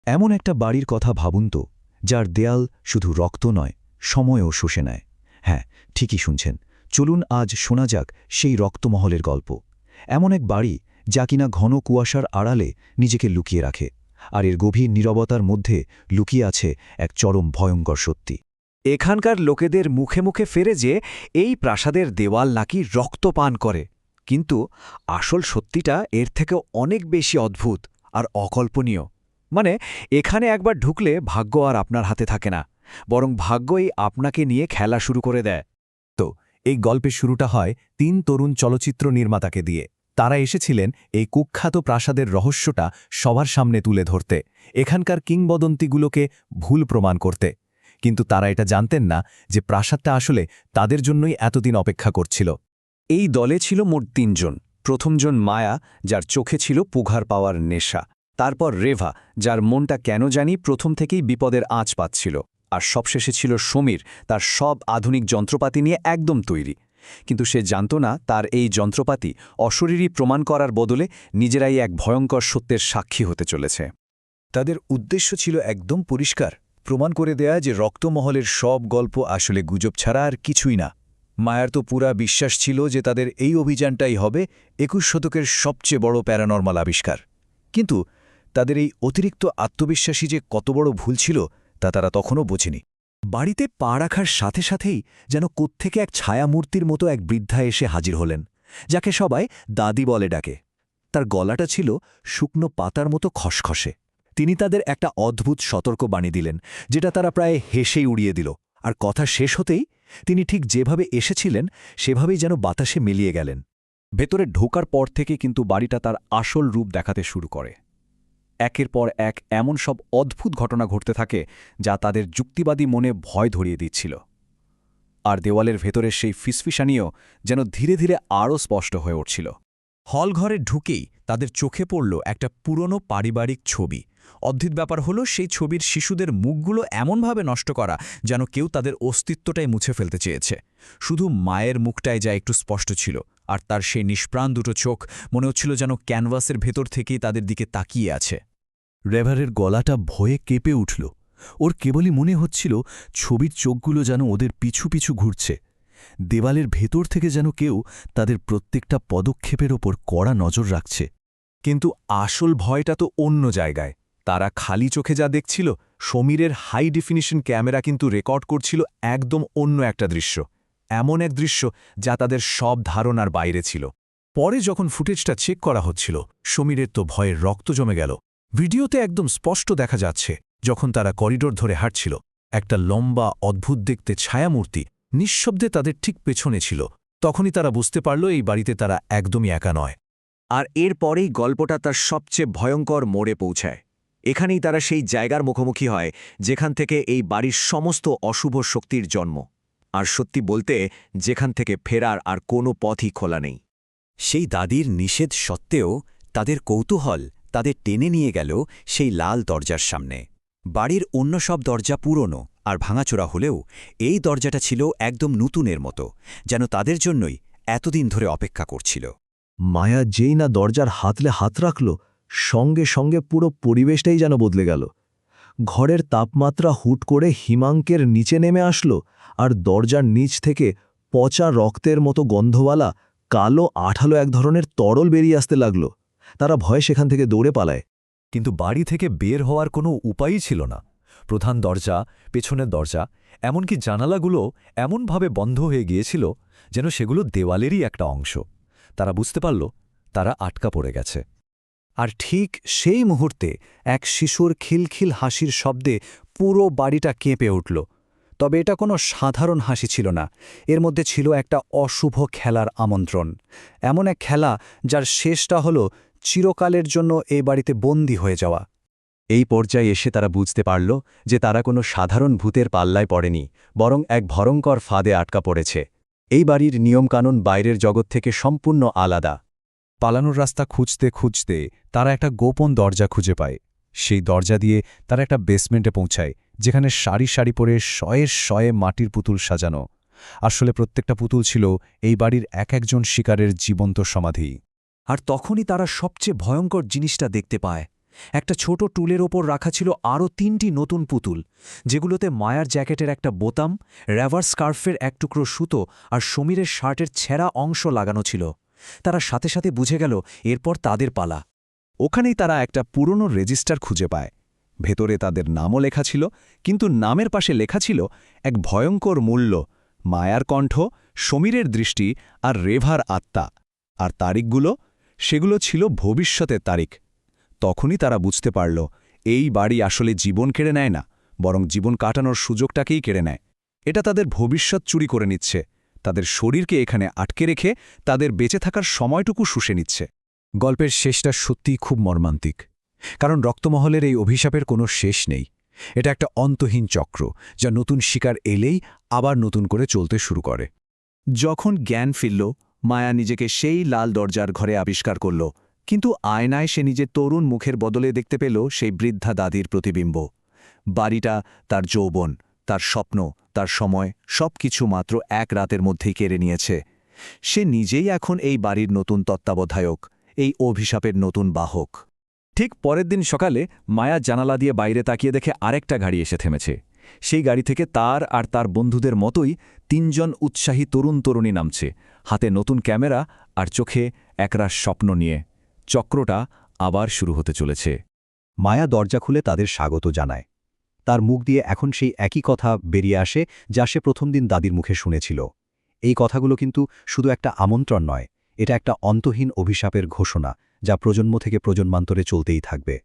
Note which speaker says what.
Speaker 1: এমন একটা বাড়ির কথা ভাবুন তো, যার দেয়াল শুধু রক্ত নয়, সময়ও শুষে নেয়। হ্যাঁ, ঠিকই শুনছেন। চলুন আজ শোনা যাক সেই রক্তমহলের গল্প। এমন এক বাড়ি যা কিনা ঘন কুয়াশার আড়ালে নিজেকে লুকিয়ে রাখে, আর এর গভীর নীরবতার মধ্যে লুকিয়ে আছে এক চরম ভয়ঙ্কর সত্যি।
Speaker 2: এখানকার লোকেদের মুখে মুখে ফেরে যে এই প্রাসাদের দেওয়াল নাকি রক্তপান করে, কিন্তু আসল সত্যিটা এর থেকেও অনেক বেশি অদ্ভুত আর অকল্পনীয়। মানে এখানে একবার ঢুকলে ভাগ্য আর আপনার হাতে থাকে না, বরং ভাগ্যই আপনাকে নিয়ে খেলা শুরু করে দেয়।
Speaker 3: তো এই গল্পের শুরুটা হয় ৩ তরুণ চলচ্চিত্র নির্মাতাকে দিয়ে। তারা এসেছিলেন এই কুখ্যাত প্রাসাদের রহস্যটা সবার সামনে তুলে ধরতে, এখানকার কিংবদন্তিগুলোকে ভুল প্রমাণ করতে। কিন্তু তারা এটা জানতেন না যে প্রাসাদটা আসলে তাদের জন্যই এতদিন অপেক্ষা করছিল।
Speaker 2: এই দলে ছিল মোট ৩ জন। প্রথমজন মায়া, যার চোখে ছিল পুঘার পাওয়ার নেশা। তারপর রেভা, যার মনটা কেন জানি প্রথম থেকেই বিপদের আঁচ পাচ্ছিল। আর সবশেষে ছিল সমীর, তার সব আধুনিক যন্ত্রপাতি নিয়ে একদম তৈরি। কিন্তু সে জানত না তার এই যন্ত্রপাতি অশরীরী প্রমাণ করার বদলে নিজেরাই এক ভয়ঙ্কর সত্যের সাক্ষী হতে চলেছে।
Speaker 1: তাদের উদ্দেশ্য ছিল একদম পরিষ্কার, প্রমাণ করে দেয়া যে রক্তমহলের সব গল্প আসলে গুজব ছাড়া আর কিছুই না। মায়ার তো পুরা বিশ্বাস ছিল যে তাদের এই অভিযানটাই হবে ২১ শতকের সবচেয়ে বড় প্যারানর্মাল আবিষ্কার। কিন্তু তাদের এই অতিরিক্ত আত্মবিশ্বাসী যে কত বড় ভুল ছিল তা তারা তখনও বোঝেনি। বাড়িতে পা রাখার সাথে সাথেই যেন কোত্থেকে এক ছায়ামূর্তির মতো এক বৃদ্ধা এসে হাজির হলেন, যাকে সবাই দাদি বলে ডাকে। তার গলাটা ছিল শুকনো পাতার মতো খসখসে। তিনি তাদের একটা অদ্ভুত সতর্কবাণী দিলেন, যেটা তারা প্রায় হেসেই উড়িয়ে দিল। আর কথা শেষ হতেই তিনি ঠিক যেভাবে এসেছিলেন সেভাবেই যেন বাতাসে মিলিয়ে গেলেন।
Speaker 2: ভেতরে ঢোকার পর থেকে কিন্তু বাড়িটা তার আসল রূপ দেখাতে শুরু করে। একের পর এক এমন সব অদ্ভুত ঘটনা ঘটতে থাকে যা তাদের যুক্তিবাদী মনে ভয় ধরিয়ে দিচ্ছিল। আর দেওয়ালের ভেতরের সেই ফিসফিসানিও যেন ধীরে ধীরে আরও স্পষ্ট হয়ে উঠছিল।
Speaker 3: হলঘরে ঢুকেই তাদের চোখে পড়ল একটা পুরনো পারিবারিক ছবি। অদ্ভুত ব্যাপার হলো, সেই ছবির শিশুদের মুখগুলো এমনভাবে নষ্ট করা যেন কেউ তাদের অস্তিত্বটাই মুছে ফেলতে চেয়েছে। শুধু মায়ের মুখটাই যা একটু স্পষ্ট ছিল, আর তার সেই নিষ্প্রাণ দুটো চোখ মনে হচ্ছিল যেন ক্যানভাসের ভেতর থেকেই তাদের দিকে তাকিয়ে আছে।
Speaker 1: রেভারের গলাটা ভয়ে কেঁপে উঠল। ওর কেবলই মনে হচ্ছিল ছবির চোখগুলো যেন ওদের পিছু পিছু ঘুরছে। দেওয়ালের ভেতর থেকে যেন কেউ তাদের প্রত্যেকটা পদক্ষেপের ওপর কড়া নজর রাখছে।
Speaker 3: কিন্তু আসল ভয়টা তো অন্য জায়গায়। তারা খালি চোখে যা দেখছিল, সমীরের হাই ডেফিনিশন ক্যামেরা কিন্তু রেকর্ড করছিল একদম অন্য একটা দৃশ্য। এমন এক দৃশ্য যা তাদের সব ধারণার বাইরে ছিল। পরে যখন ফুটেজটা চেক করা হচ্ছিল, সমীরের তো ভয়ের রক্ত জমে গেল। ভিডিওতে একদম স্পষ্ট দেখা যাচ্ছে যখন তারা করিডোর ধরে হাঁটছিল, একটা লম্বা অদ্ভুত দেখতে ছায়ামূর্তি নিঃশব্দে তাদের ঠিক পেছনে ছিল। তখনই তারা বুঝতে পারল এই বাড়িতে তারা একদমই একা নয়।
Speaker 2: আর এরপরেই গল্পটা তার সবচেয়ে ভয়ঙ্কর মোড়ে পৌঁছায়। এখানেই তারা সেই জায়গার মুখোমুখি হয় যেখান থেকে এই বাড়ির সমস্ত অশুভ শক্তির জন্ম। আর সত্যি বলতে, যেখান থেকে ফেরার আর কোনো পথই খোলা নেই।
Speaker 4: সেই দাদির নিষেধ সত্ত্বেও তাদের কৌতূহল তাদের টেনে নিয়ে গেল সেই লাল দরজার সামনে। বাড়ির অন্য সব দরজা পুরনো আর ভাঙাচোরা হলেও এই দরজাটা ছিল একদম নতুনের মতো, যেন তাদের জন্যই এতদিন ধরে অপেক্ষা করছিল।
Speaker 1: মায়া যেই না দরজার হাতলে হাত রাখল, সঙ্গে সঙ্গে পুরো পরিবেশটাই যেন বদলে গেল। ঘরের তাপমাত্রা হুট করে হিমাঙ্কের নিচে নেমে আসলো, আর দরজার নিচ থেকে পচা রক্তের মতো গন্ধওয়ালা কালো আঠালো এক ধরনের তরল বেরিয়ে আসতে লাগল। তারা ভয়ে সেখান থেকে দৌড়ে পালায়।
Speaker 3: কিন্তু বাড়ি থেকে বের হওয়ার কোনো উপায়ই ছিল না। প্রধান দরজা, পেছনের দরজা, এমনকি জানালাগুলো এমনভাবে বন্ধ হয়ে গিয়েছিল যেন সেগুলো দেওয়ালেরই একটা অংশ। তারা বুঝতে পারল তারা আটকা পড়ে গেছে।
Speaker 2: আর ঠিক সেই মুহূর্তে এক শিশুর খিলখিল হাসির শব্দে পুরো বাড়িটা কেঁপে উঠল। তবে এটা কোনো সাধারণ হাসি ছিল না, এর মধ্যে ছিল একটা অশুভ খেলার আমন্ত্রণ। এমন এক খেলা যার শেষটা হলো চিরকালের জন্য এই বাড়িতে বন্দী হয়ে যাওয়া।
Speaker 4: এই পর্যায়ে এসে তারা বুঝতে পারল যে তারা কোনো সাধারণ ভূতের পাল্লায় পড়েনি, বরং এক ভয়ঙ্কর ফাঁদে আটকা পড়েছে। এই বাড়ির নিয়মকানুন বাইরের জগৎ থেকে সম্পূর্ণ আলাদা।
Speaker 3: পালানোর রাস্তা খুঁজতে খুঁজতে তারা একটা গোপন দরজা খুঁজে পায়। সেই দরজা দিয়ে তারা একটা বেসমেন্টে পৌঁছায়, যেখানে সারি সারি পরে শয়ে শয়ে মাটির পুতুল সাজানো। আসলে প্রত্যেকটা পুতুল ছিল এই বাড়ির এক একজন শিকারের জীবন্ত সমাধি।
Speaker 2: আর তখনই তারা সবচেয়ে ভয়ঙ্কর জিনিসটা দেখতে পায়। একটা ছোট টুলের ওপর রাখা ছিল আরও 3টি নতুন পুতুল, যেগুলোতে মায়ার জ্যাকেটের একটা বোতাম, র্যাভার স্কার্ফের এক টুকরো সুতো আর সমীরের শার্টের ছেঁড়া অংশ লাগানো ছিল। তারা সাথে সাথে বুঝে গেল এরপর তাদের পালা।
Speaker 3: ওখানেই তারা একটা পুরনো রেজিস্টার খুঁজে পায়। ভেতরে তাদের নামও লেখা ছিল, কিন্তু নামের পাশে লেখা ছিল এক ভয়ঙ্কর মূল্য, মায়ার কণ্ঠ, সমীরের দৃষ্টি আর রেভার আত্মা। আর তারিখগুলো, সেগুলো ছিল ভবিষ্যতের তারিখ। তখনই তারা বুঝতে পারল এই বাড়ি আসলে জীবন কেড়ে নেয় না, বরং জীবন কাটানোর সুযোগটাকেই কেড়ে নেয়। এটা তাদের ভবিষ্যৎ চুরি করে নিচ্ছে, তাদের শরীরকে এখানে আটকে রেখে তাদের বেঁচে থাকার সময়টুকু শুষে নিচ্ছে।
Speaker 1: গল্পের শেষটা সত্যিই খুব মর্মান্তিক, কারণ রক্তমহলের এই অভিশাপের কোনো শেষ নেই। এটা একটা অন্তহীন চক্র, যা নতুন শিকার এলেই আবার নতুন করে চলতে শুরু করে।
Speaker 3: যখন জ্ঞান ফিরল, মায়া নিজেকে সেই লাল দরজার ঘরে আবিষ্কার করল, কিন্তু আয়নায় সে নিজের তরুণ মুখের বদলে দেখতে পেল সেই বৃদ্ধা দাদির প্রতিবিম্ব। বাড়িটা, তার যৌবন, তার স্বপ্ন, তার সময়, সবকিছু মাত্র এক রাতের মধ্যেই কেড়ে নিয়েছে। সে নিজেই এখন এই বাড়ির নতুন তত্ত্বাবধায়ক, এই অভিশাপের নতুন বাহক।
Speaker 1: ঠিক পরের দিন সকালে মায়া জানালা দিয়ে বাইরে তাকিয়ে দেখে আরেকটা গাড়ি এসে থেমেছে। সেই গাড়ি থেকে তার আর তার বন্ধুদের মতোই 3জন উৎসাহী তরুণ তরুণী নামছে, হাতে নতুন ক্যামেরা আর চোখে একরাশ স্বপ্ন নিয়ে। চক্রটা আবার শুরু হতে চলেছে।
Speaker 2: মায়া দরজা খুলে তাদের স্বাগত জানায়। তার মুখ দিয়ে এখন সেই একই কথা বেরিয়ে আসে যা সে প্রথম দিন দাদির মুখে শুনেছিল। এই কথাগুলো কিন্তু শুধু একটা আমন্ত্রণ নয়, এটা একটা অন্তহীন অভিশাপের ঘোষণা, যা প্রজন্ম থেকে প্রজন্মান্তরে চলতেই থাকবে।